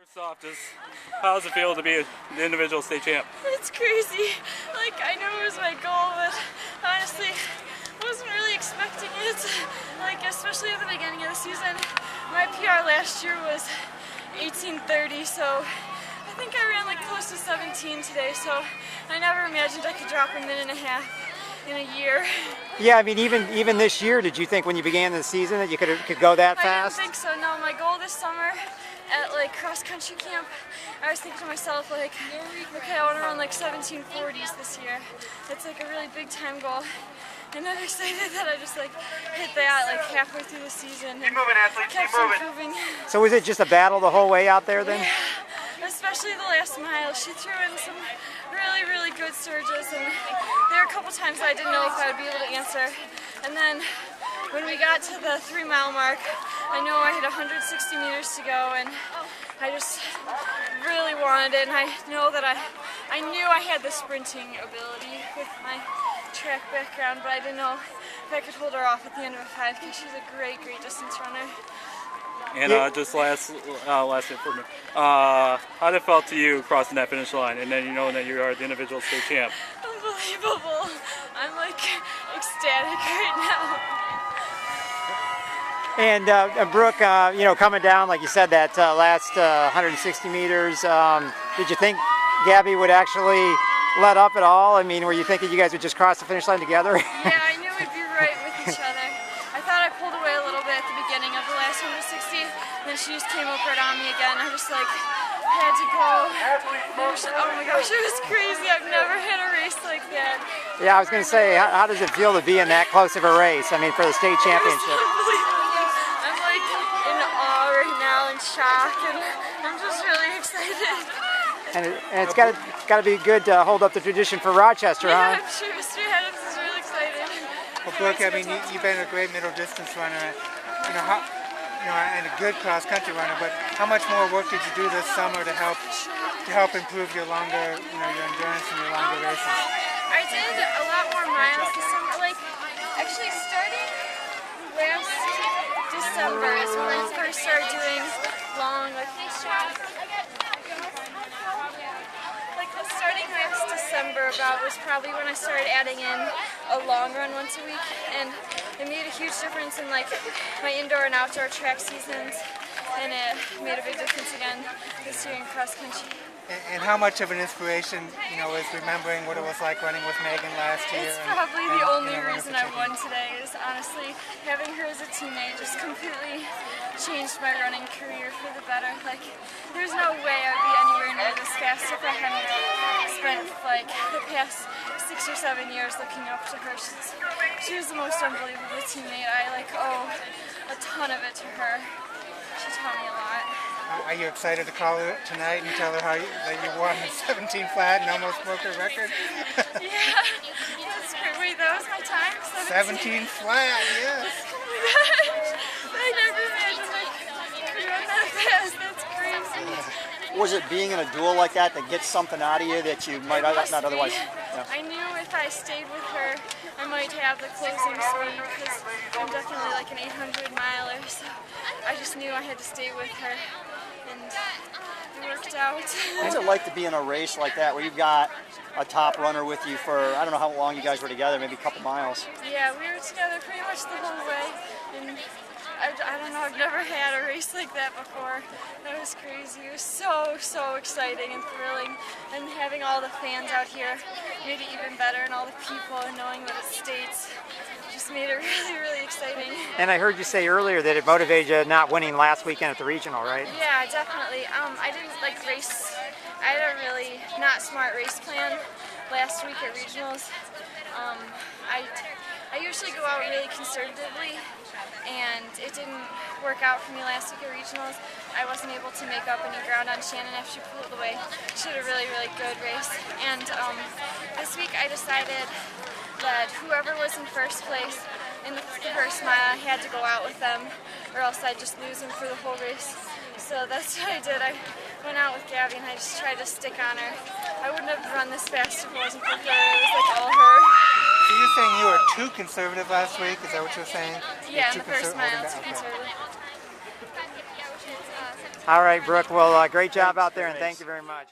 First off, just how does it feel to be the individual state champ? It's crazy. Like, I knew it was my goal, but honestly, wasn't really expecting it. Like, especially at the beginning of the season. My PR last year was 18:30, so I think I ran like close to 17 today, so I never imagined I could drop a minute and a half in a year. Yeah, I mean, even this year, did you think when you began the season that you could go that fast? I didn't think so, no. My goal this summer at like cross-country camp, I was thinking to myself like, okay, I want to run like 1740s this year. It's like a really big time goal. And I'm excited that I just like hit that like halfway through the season and kept improving. So was it just a battle the whole way out there then? Yeah, especially the last mile. She threw in some really good surges, and there were a couple times I didn't know if I would be able to answer. And then when we got to the 3 mile mark, I know I had 160 meters to go, and I just really wanted it. And I know that I knew I had the sprinting ability with my track background, but I didn't know if I could hold her off at the end of a 5K. She's a great distance runner. And just last thing for me, how did it felt to you crossing that finish line, and then you know that you are the individual state champ? Unbelievable! I'm like ecstatic right now. And Brooke, you know, coming down, like you said, that last 160 meters, did you think Gabby would actually let up at all? I mean, were you thinking you guys would just cross the finish line together? Yeah, I knew we'd be right with each other. I thought I pulled away a little bit at the beginning of the last 160, then she just came up right on me again. I just like had to go. Oh my gosh, it was crazy. I've never had a race like that. Yeah, I was going to say, how does it feel to be in that close of a race? I mean, for the state championship. I'm like in awe right now, in shock, and I'm just really excited. And it's got to be good to hold up the tradition for Rochester, huh? Yeah, I'm sure Mr. Adams is really excited. Well, Brooke, I mean, you've been a great middle distance runner, and a good cross country runner. But how much more work did you do this summer to help improve your longer, your endurance and your longer races? I did a lot more miles this summer. Like, actually, starting last December is when I first started doing long, starting last December was probably when I started adding in a long run once a week, and it made a huge difference in like my indoor and outdoor track seasons, and it made a big difference again this year in cross country. And how much of an inspiration, is remembering what it was like running with Megan last year? It's probably the only reason I won today, is honestly having her as a teammate just completely changed my running career for the better. Like, there's no way I'd be anywhere near this fast if I hadn't spent like the past 6 or 7 years looking up to her. She was the most unbelievable teammate. I owe a ton of it to her. She taught me a lot. Are you excited to call her tonight and tell her that you won 17 flat and almost broke her record? Yeah, that's great. Wait, that was my time? 17 flat, yes. Oh my gosh, I never imagined I could run that fast. That's crazy. Was it being in a duel like that gets something out of you that you might not otherwise? Yeah. I knew if I stayed with her, I might have the closing speed, because I'm definitely like an 800 miler, so I just knew I had to stay with her, and it worked out. What's it like to be in a race like that where you've got a top runner with you for, I don't know how long you guys were together, maybe a couple miles? Yeah, we were together pretty much the whole way, and I don't know, I've never had a race like that before. That was crazy. It was so exciting and thrilling, and having all the fans out here made it even better, and all the people, and knowing that it's states just made it really exciting. And I heard you say earlier that it motivated you not winning last weekend at the regional, right? Yeah, definitely. I didn't race. I had a really not smart race plan last week at regionals. I usually go out really conservatively, and it didn't work out for me last week at regionals. I wasn't able to make up any ground on Shannon after she pulled away. She had a really good race, and this week I decided that whoever was in first place in the first mile, I had to go out with them, or else I'd just lose them for the whole race. So that's what I did. I went out with Gabby, and I just tried to stick on her. I wouldn't have run this fast if it wasn't for her. It was like all her. So you're saying you were too conservative last week? Is that what you're saying? Yeah, in the first mile, too conservative. All right, Brooke. Well, great job out there, and thank you very much.